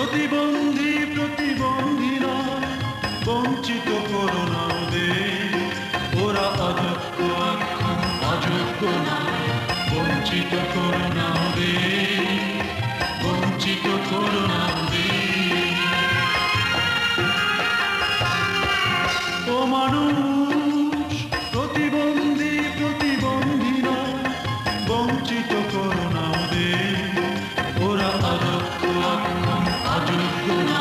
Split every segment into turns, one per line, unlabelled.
প্রতিবন্ধী প্রতিবন্ধীরা বঞ্চিত করো না ওদের, ওরা অযোগ্য অযোগ্য না, বঞ্চিত করো না ওদের, বঞ্চিত করো না ওদের। ও মানুষ প্রতিবন্ধী প্রতিবন্ধীরা বঞ্চিত করো না ওদের, ওরা অযোগ্য অযোগ্য না,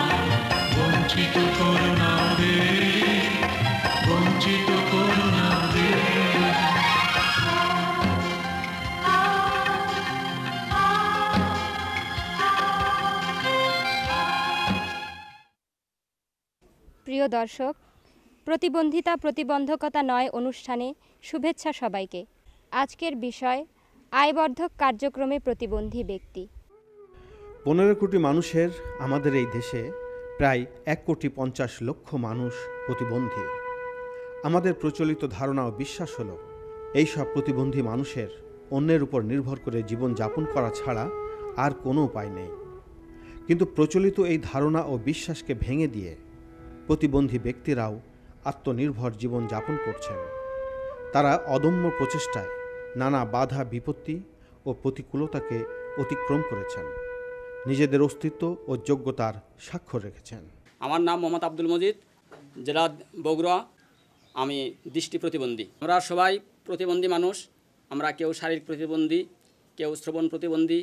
বঞ্চিত করো না ওদের, বঞ্চিত করো না ওদের।
প্রিয় দর্শক, প্রতিবন্ধিতা প্রতিবন্ধকতা নয় অনুষ্ঠানে শুভেচ্ছা সবাইকে। আজকের বিষয় আয়বর্ধক কার্যক্রমে প্রতিবন্ধী ব্যক্তি।
15 কোটি মানুষের আমাদের এই দেশে প্রায় 1,50,00,000 মানুষ প্রতিবন্ধী। আমাদের প্রচলিত ধারণা ও বিশ্বাস হলো এইসব প্রতিবন্ধী মানুষের অন্যের উপর নির্ভর করে জীবন যাপন করা ছাড়া আর কোনো উপায় নেই। কিন্তু প্রচলিত এই ধারণা ও বিশ্বাসকে ভেঙে দিয়ে প্রতিবন্ধী ব্যক্তিরাও আত্মনির্ভর জীবন যাপন করছেন। তারা অদম্য প্রচেষ্টায় নানা বাধা বিপত্তি ও প্রতিকূলতাকে অতিক্রম করেছেন, নিজেদের অস্তিত্ব ও যোগ্যতার স্বাক্ষর রেখেছেন।
আমার নাম মোহাম্মদ আব্দুল মজিদ, জেলা বগুড়া। আমি দৃষ্টি প্রতিবন্ধী। আমরা সবাই প্রতিবন্ধী মানুষ। আমরা কেউ শারীরিক প্রতিবন্ধী, কেউ শ্রবণ প্রতিবন্ধী,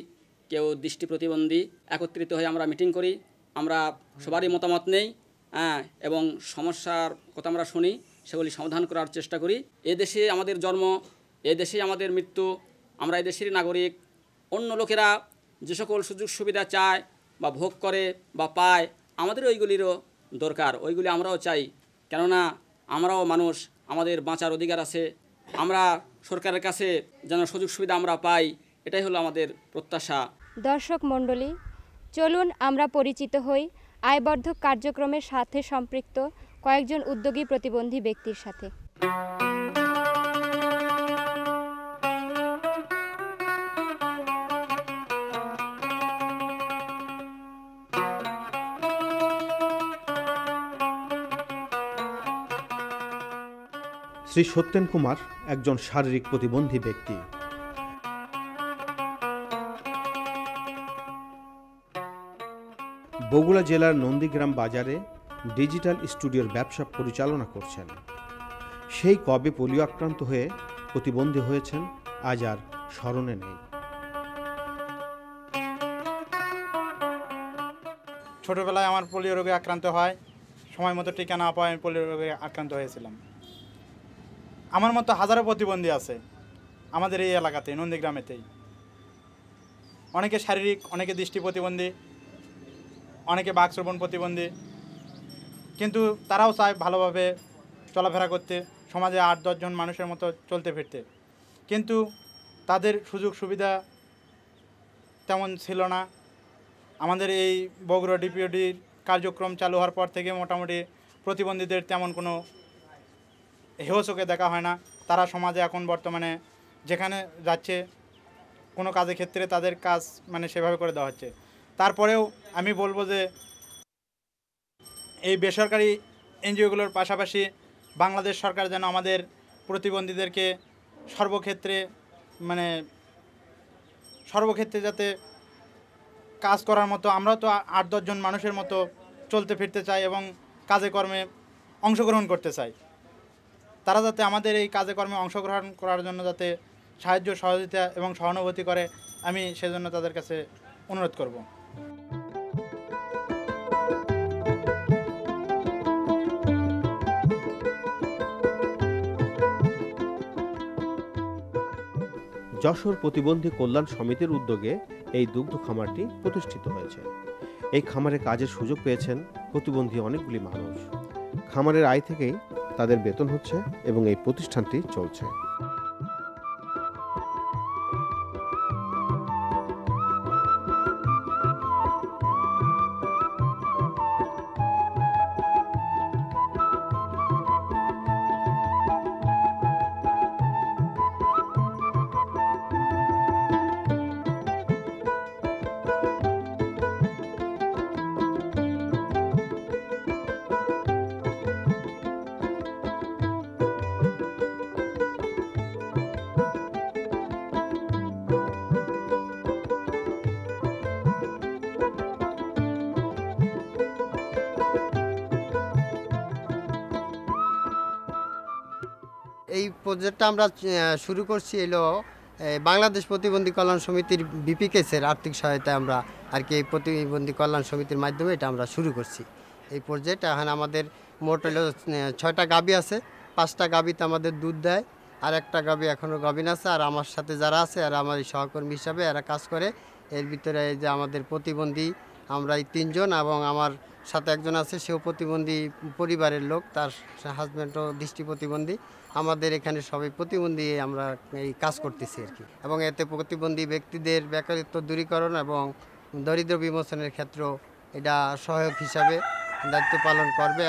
কেউ দৃষ্টি প্রতিবন্ধী। একত্রিত হয়ে আমরা মিটিং করি। আমরা সবারই মতামত নেই এবং সমস্যার কথা আমরা শুনি, সেগুলি সমাধান করার চেষ্টা করি। এদেশে আমাদের জন্ম, এদেশেই আমাদের মৃত্যু। আমরা এদেশেরই নাগরিক। অন্য লোকেরা যে সকল সুযোগ সুবিধা চায় বা ভোগ করে বা পায়, আমাদের ওইগুলিরও দরকার, ওইগুলি আমরাও চাই। কেননা আমরাও মানুষ, আমাদের বাঁচার অধিকার আছে। আমরা সরকারের কাছে যেন সুযোগ সুবিধা আমরা পাই, এটাই হলো আমাদের প্রত্যাশা।
দর্শক মণ্ডলী, চলুন আমরা পরিচিত হই আয়বর্ধক কার্যক্রমের সাথে সম্পৃক্ত কয়েকজন উদ্যোগী প্রতিবন্ধী ব্যক্তির সাথে।
শ্রী সত্যেন কুমার একজন শারীরিক প্রতিবন্ধী ব্যক্তি। বগুড়া জেলার নন্দীগ্রাম বাজারে ডিজিটাল স্টুডিওর ব্যবসা পরিচালনা করছেন। সেই কবে পোলিও আক্রান্ত হয়ে প্রতিবন্ধী হয়েছেন আজ আর স্মরণে নেই।
ছোটবেলায় আমার পোলিও রোগে আক্রান্ত হয়, সময় মতো টিকা না পাওয়ায় আমি পোলিও রোগে আক্রান্ত হয়েছিলাম। আমার মতো হাজারো প্রতিবন্ধী আছে আমাদের এই এলাকাতে, নন্দীগ্রামেতেই। অনেকে শারীরিক, অনেকে দৃষ্টি প্রতিবন্ধী, অনেকে বাকশ্রবণ প্রতিবন্ধী, কিন্তু তারাও চায় ভালোভাবে চলাফেরা করতে, সমাজে 8-10 জন মানুষের মতো চলতে ফিরতে। কিন্তু তাদের সুযোগ সুবিধা তেমন ছিল না। আমাদের এই বগুড়া ডিপিওডির কার্যক্রম চালু হওয়ার পর থেকে মোটামুটি প্রতিবন্ধীদের তেমন কোনো হেয় চোখে দেখা হয় না। তারা সমাজে এখন বর্তমানে যেখানে যাচ্ছে কোনো কাজের ক্ষেত্রে তাদের কাজ সেভাবে করে দেওয়া হচ্ছে। তারপরেও আমি বলবো যে এই বেসরকারি এনজিওগুলোর পাশাপাশি বাংলাদেশ সরকার যেন আমাদের প্রতিবন্ধীদেরকে সর্বক্ষেত্রে যাতে কাজ করার মতো, আমরা তো 8-10 জন মানুষের মতো চলতে ফিরতে চাই এবং কাজে কর্মে অংশগ্রহণ করতে চাই। তারা যাতে আমাদের এই কাজে কর্মে অংশগ্রহণ করার জন্য যাতে সাহায্য সহযোগিতা এবং সহানুভূতি করে, আমি সেজন্য তাদের কাছে অনুরোধ করব।
যশোর প্রতিবন্ধী কল্যাণ সমিতির উদ্যোগে এই দুগ্ধ খামারটি প্রতিষ্ঠিত হয়েছে। এই খামারে কাজের সুযোগ পেয়েছেন প্রতিবন্ধী অনেকগুলি মানুষ। খামারের আয় থেকেই তাদের বেতন হচ্ছে এবং এই প্রতিষ্ঠানটি চলছে।
এই প্রজেক্টটা আমরা শুরু করছি এলো বাংলাদেশ প্রতিবন্ধী কল্যাণ সমিতির বিপিকেসের আর্থিক সহায়তায় আমরা আর কি এই প্রতিবন্ধী কল্যাণ সমিতির মাধ্যমে এটা আমরা শুরু করছি এই প্রজেক্ট। এখন আমাদের মোট হলো 6টা গাভী আছে, 5টা গাভীতে আমাদের দুধ দেয়, আর একটা গাভী এখনও গাভীন আছে। আর আমার সাথে যারা আছে আর আমার এই সহকর্মী হিসাবে এরা কাজ করে। এর ভিতরে এই যে আমাদের প্রতিবন্ধী আমরা এই 3 জন, এবং আমার সাথে একজন আছে সেও প্রতিবন্ধী পরিবারের লোক, তার হাজব্যান্ডও দৃষ্টি প্রতিবন্ধী। আমাদের এখানে সবাই প্রতিবন্ধী আমরা এই কাজ করতেছি আর কি, এবং এতে প্রতিবন্ধী ব্যক্তিদের বেকারত্ব দূরীকরণ এবং দরিদ্র বিমোচনের ক্ষেত্রে এটা সহায়ক হিসাবে দায়িত্ব পালন করবে।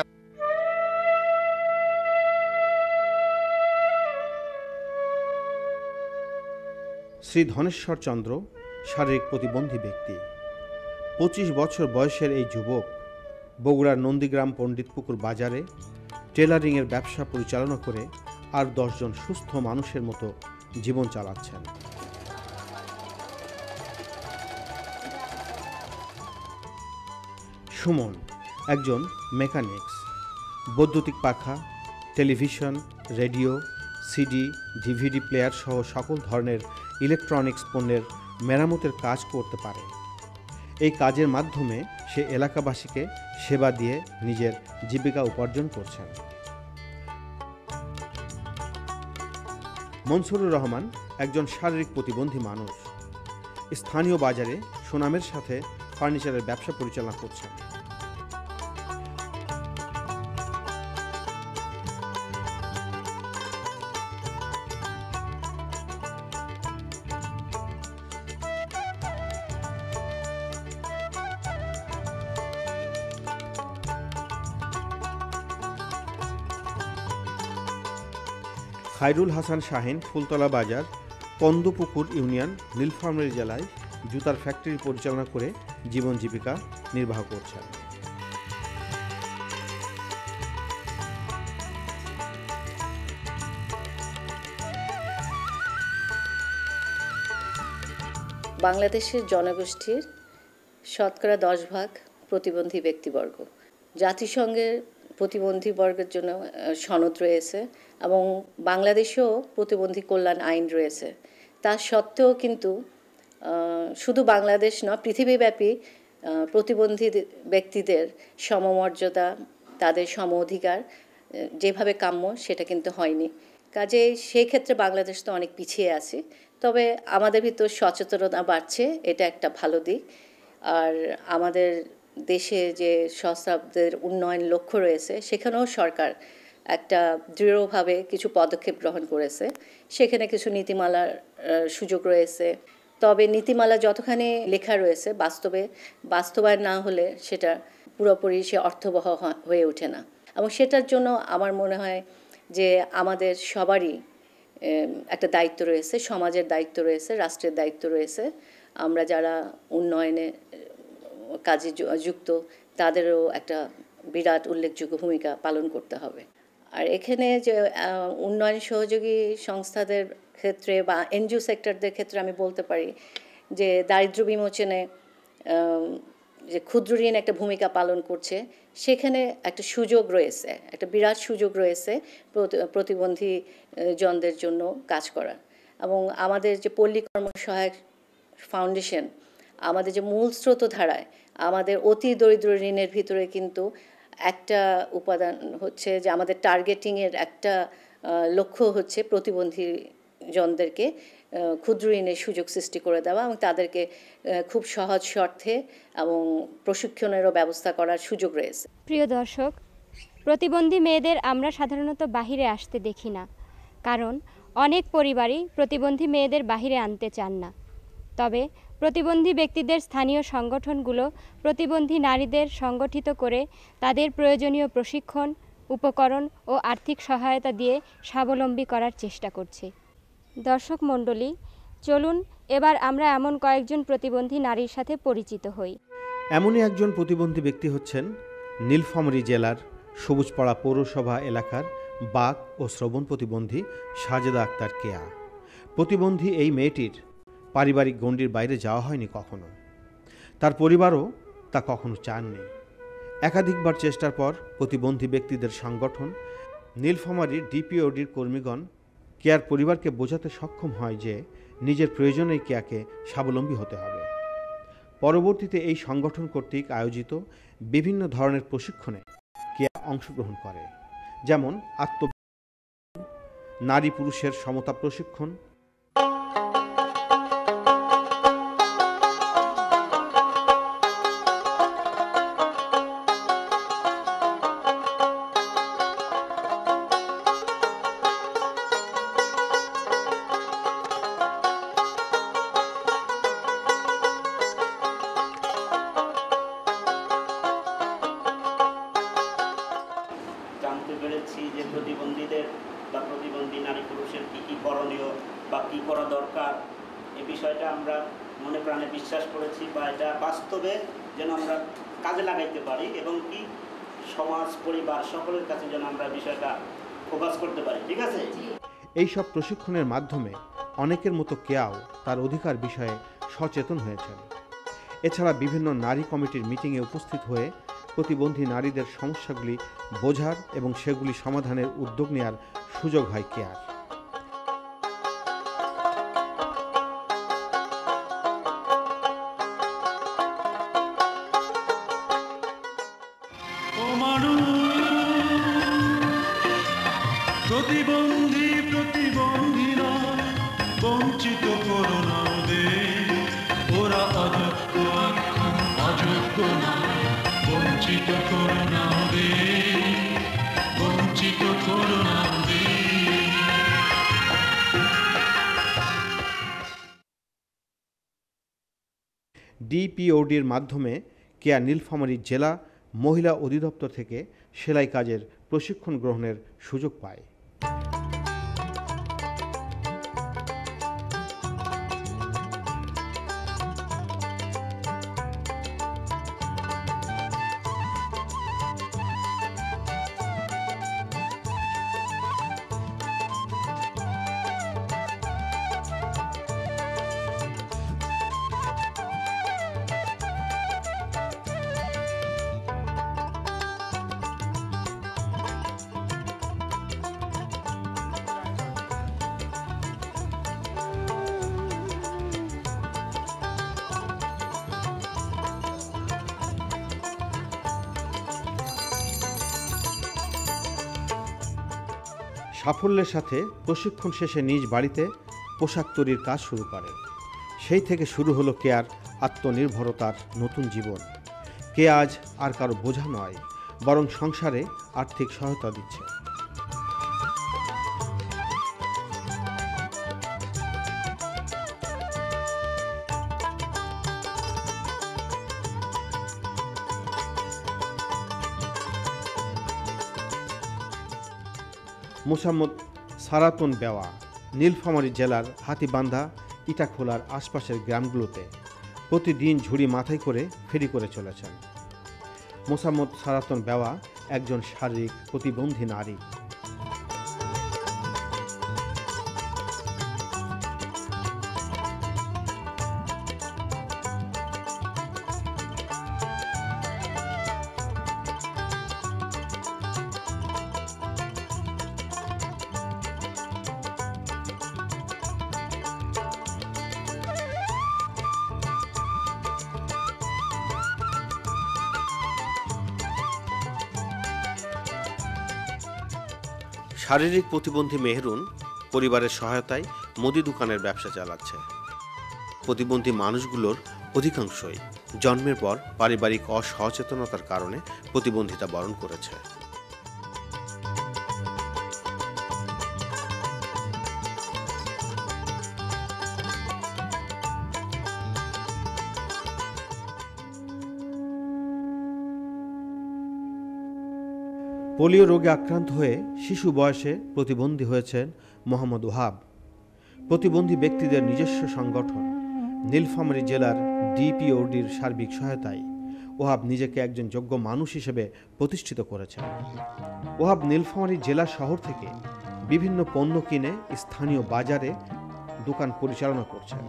শ্রী ধনেশ্বর চন্দ্র শারীরিক প্রতিবন্ধী ব্যক্তি। 25 বছর বয়সের এই যুবক বগুড়ার নন্দীগ্রাম পণ্ডিতপুকুর বাজারে টেলারিংয়ের ব্যবসা পরিচালনা করে আর 10 জন সুস্থ মানুষের মতো জীবন চালাচ্ছেন। সুমন একজন মেকানিক্স। বৈদ্যুতিক পাখা, television, radio, CD, DVD player সহ সকল ধরনের ইলেকট্রনিক্স পণ্যের মেরামতের কাজ করতে পারে। এই কাজের মাধ্যমে সে এলাকাবাসীকে সেবা দিয়ে নিজের জীবিকা উপার্জন করছেন। মনসুরুর রহমান একজন শারীরিক প্রতিবন্ধী মানুষ। স্থানীয় বাজারে সুনামের সাথে ফার্নিচারের ব্যবসা পরিচালনা করছেন। খায়রুল হাসান শাহিন ফুলতলা বাজার, কন্দপুকুর ইউনিয়ন, নীলফামারী জেলায় জুতার ফ্যাক্টরি পরিচালনা করে জীবন জীবিকা নির্বাহ করছেন।
বাংলাদেশের জনগোষ্ঠীর শতকরা 10% প্রতিবন্ধী ব্যক্তিবর্গ। জাতিসংঘের প্রতিবন্ধী বর্গের জন্য সনদ রয়েছে এবং বাংলাদেশেও প্রতিবন্ধী কল্যাণ আইন রয়েছে। তা সত্ত্বেও কিন্তু শুধু বাংলাদেশ নয়, পৃথিবীব্যাপী প্রতিবন্ধী ব্যক্তিদের সমমর্যাদা, তাদের সম অধিকার যেভাবে কাম্য সেটা কিন্তু হয়নি। কাজেই সেই ক্ষেত্রে বাংলাদেশ তো অনেক পিছিয়ে আছে। তবে আমাদের ভিতর সচেতনতা বাড়ছে, এটা একটা ভালো দিক। আর আমাদের দেশে যে সহস্রাব্দের উন্নয়ন লক্ষ্য রয়েছে সেখানেও সরকার একটা দৃঢ়ভাবে কিছু পদক্ষেপ গ্রহণ করেছে। সেখানে কিছু নীতিমালার সুযোগ রয়েছে। তবে নীতিমালা যতখানি লেখা রয়েছে বাস্তবায়ন না হলে সেটা পুরোপুরি সে অর্থবহ হয়ে ওঠে না। এবং সেটার জন্য আমার মনে হয় যে আমাদের সবারই একটা দায়িত্ব রয়েছে, সমাজের দায়িত্ব রয়েছে, রাষ্ট্রের দায়িত্ব রয়েছে। আমরা যারা উন্নয়নে কাজে যুক্ত তাদেরও একটা বিরাট উল্লেখযোগ্য ভূমিকা পালন করতে হবে। আর এখানে যে উন্নয়ন সহযোগী সংস্থাদের ক্ষেত্রে বা এনজিও সেক্টরদের ক্ষেত্রে আমি বলতে পারি যে দারিদ্র্য বিমোচনে যে ক্ষুদ্র ঋণ একটা ভূমিকা পালন করছে, সেখানে একটা সুযোগ রয়েছে, একটা বিরাট সুযোগ রয়েছে প্রতিবন্ধী জনদের জন্য কাজ করার। এবং আমাদের যে পল্লী কর্মসহায়ক ফাউন্ডেশন, আমাদের যে মূল স্রোতধারায় আমাদের অতি দরিদ্র ঋণের ভিতরে কিন্তু একটা উপাদান হচ্ছে যে আমাদের টার্গেটিংয়ের একটা লক্ষ্য হচ্ছে প্রতিবন্ধী জনদেরকে ক্ষুদ্র ঋণের সুযোগ সৃষ্টি করে দেওয়া এবং তাদেরকে খুব সহজ শর্তে এবং প্রশিক্ষণেরও ব্যবস্থা করার সুযোগ রয়েছে।
প্রিয় দর্শক, প্রতিবন্ধী মেয়েদের আমরা সাধারণত বাহিরে আসতে দেখি না, কারণ অনেক পরিবারই প্রতিবন্ধী মেয়েদের বাহিরে আনতে চান না। তবে প্রতিবন্ধী ব্যক্তিদের স্থানীয় সংগঠনগুলো প্রতিবন্ধী নারীদের সংগঠিত করে তাদের প্রয়োজনীয় প্রশিক্ষণ, উপকরণ ও আর্থিক সহায়তা দিয়ে স্বাবলম্বী করার চেষ্টা করছে। দর্শক মণ্ডলী, চলুন এবার আমরা এমন কয়েকজন প্রতিবন্ধী নারীর সাথে পরিচিত হই।
এমনই একজন প্রতিবন্ধী ব্যক্তি হচ্ছেন নীলফামারী জেলার সবুজপাড়া পৌরসভা এলাকার বাক ও শ্রবণ প্রতিবন্ধী সাজেদা আক্তার কেয়া। প্রতিবন্ধী এই মেয়েটির পারিবারিক গণ্ডির বাইরে যাওয়া হয়নি কখনো। তার পরিবারও তা কখনো চাননি। একাধিকবার চেষ্টার পর প্রতিবন্ধী ব্যক্তিদের সংগঠন নীলফামারীর ডিপিওডির কর্মীগণ কেয়ার পরিবারকে বোঝাতে সক্ষম হয় যে নিজের প্রয়োজনেই কেয়াকে স্বাবলম্বী হতে হবে। পরবর্তীতে এই সংগঠন কর্তৃক আয়োজিত বিভিন্ন ধরনের প্রশিক্ষণে কেয়া অংশগ্রহণ করে, যেমন নারী পুরুষের সমতা প্রশিক্ষণ,
জানতে পেরেছি যে প্রতিবন্ধীদের বা প্রতিবন্ধী নারী পুরুষের কী কী করণীয় বা কী করা দরকার, এই বিষয়টা আমরা মনে প্রাণে বিশ্বাস করেছি বা এটা বাস্তবে যেন আমরা কাজে লাগাইতে পারি এবং কি সমাজ পরিবার সকলের কাছে যেন আমরা বিষয়টা ফোকাস করতে পারি। ঠিক আছে,
এই সব প্রশিক্ষণের মাধ্যমে অনেকের মতো কেয়াও তার অধিকার বিষয়ে সচেতন হয়েছেন। এছাড়া বিভিন্ন নারী কমিটির মিটিংয়ে উপস্থিত হয়ে প্রতিবন্ধী নারীদের সমস্যাগুলি বোঝার এবং সেগুলি সমাধানের উদ্যোগ নেওয়ার সুযোগ হয় কেয়ার।
ও মানুষ, প্রতিবন্ধী প্রতিবন্ধী নয়, বঞ্চিত করো না ওদের, ওরা অযোগ্য অযোগ্য নয়, বঞ্চিত করো না ওদের, বঞ্চিত করো না ওদের।
ডিপিওডির মাধ্যমে কেয়া নীলফামারী জেলা মহিলা অধিদপ্তর থেকে সেলাই কাজের প্রশিক্ষণ গ্রহণের সুযোগ পায়। সাফল্যের সাথে প্রশিক্ষণ শেষে নিজ বাড়িতে পোশাক তৈরির কাজ শুরু করে। সেই থেকে শুরু হলো কেয়ার আত্মনির্ভরতার নতুন জীবন। কে আজ আর কারো বোঝা নয়, বরং সংসারে আর্থিক সহায়তা দিচ্ছে। মোসাম্মদ সারাতন বেওয়া নীলফামারী জেলার হাতীবান্ধা ইটাখোলার আশপাশের গ্রামগুলোতে প্রতিদিন ঝুড়ি মাথায় করে ফেরি করে চলেছেন। মোসাম্মদ সারাতন বেওয়া একজন শারীরিক প্রতিবন্ধী নারী। শারীরিক প্রতিবন্ধী মেহরুন পরিবারের সহায়তায় মুদি দোকানের ব্যবসা চালাচ্ছে। প্রতিবন্ধী মানুষগুলোর অধিকাংশই জন্মের পর পারিবারিক অসচেতনতার কারণে প্রতিবন্ধিতা বরণ করেছে। পোলিও রোগে আক্রান্ত হয়ে শিশু বয়সে প্রতিবন্ধী হয়েছেন মোহাম্মদ ওহাব। প্রতিবন্ধী ব্যক্তিদের নিজস্ব সংগঠন নীলফামারী জেলার ডিপিওডির সার্বিক সহায়তায় ওহাব নিজেকে একজন যোগ্য মানুষ হিসেবে প্রতিষ্ঠিত করেছেন। ওহাব নীলফামারী জেলা শহর থেকে বিভিন্ন পণ্য কিনে স্থানীয় বাজারে দোকান পরিচালনা করছেন।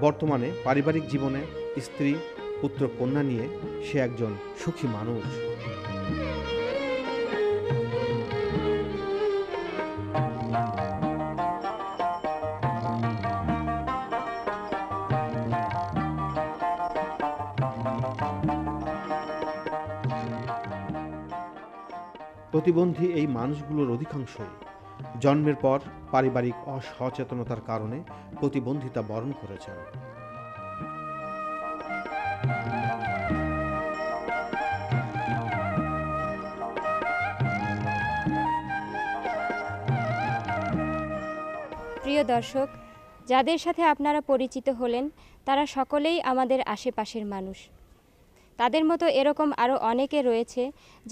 বর্তমানে পারিবারিক জীবনে স্ত্রী পুত্র কন্যা নিয়ে সে একজন সুখী মানুষ। প্রতিবন্ধী এই মানুষগুলোর অধিকাংশই জন্মের পর পারিবারিক অসচেতনতার কারণে প্রতিবন্ধিতা বরণ করেছেন।
প্রিয় দর্শক, যাদের সাথে আপনারা পরিচিত হলেন তারা সকলেই আমাদের আশেপাশের মানুষ। তাদের মতো এরকম আরও অনেকে রয়েছে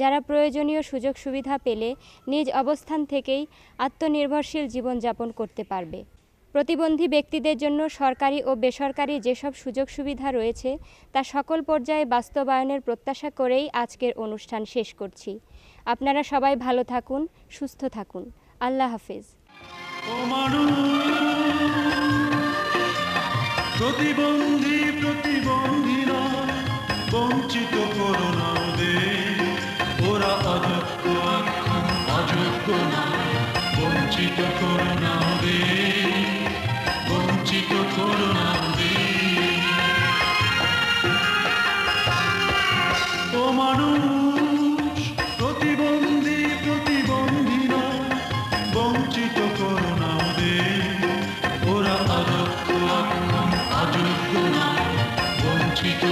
যারা প্রয়োজনীয় সুযোগ সুবিধা পেলে নিজ অবস্থান থেকেই আত্মনির্ভরশীল জীবনযাপন করতে পারবে। প্রতিবন্ধী ব্যক্তিদের জন্য সরকারি ও বেসরকারি যেসব সুযোগ সুবিধা রয়েছে তা সকল পর্যায়ে বাস্তবায়নের প্রত্যাশা করেই আজকের অনুষ্ঠান শেষ করছি। আপনারা সবাই ভালো থাকুন, সুস্থ থাকুন। আল্লাহ হাফেজ।
প্রতিবন্ধী প্রতিবন্ধীরা বঞ্চিত করো না ওদের, ওরা অযোগ্য অযোগ্য না, বঞ্চিত করো না ওদের, বঞ্চিত করো না ওদের। ও মানুষ প্রতিবন্ধী প্রতিবন্ধীরা বঞ্চিত করো না ওদের, ওরা অযোগ্য অযোগ্য না, বঞ্চিত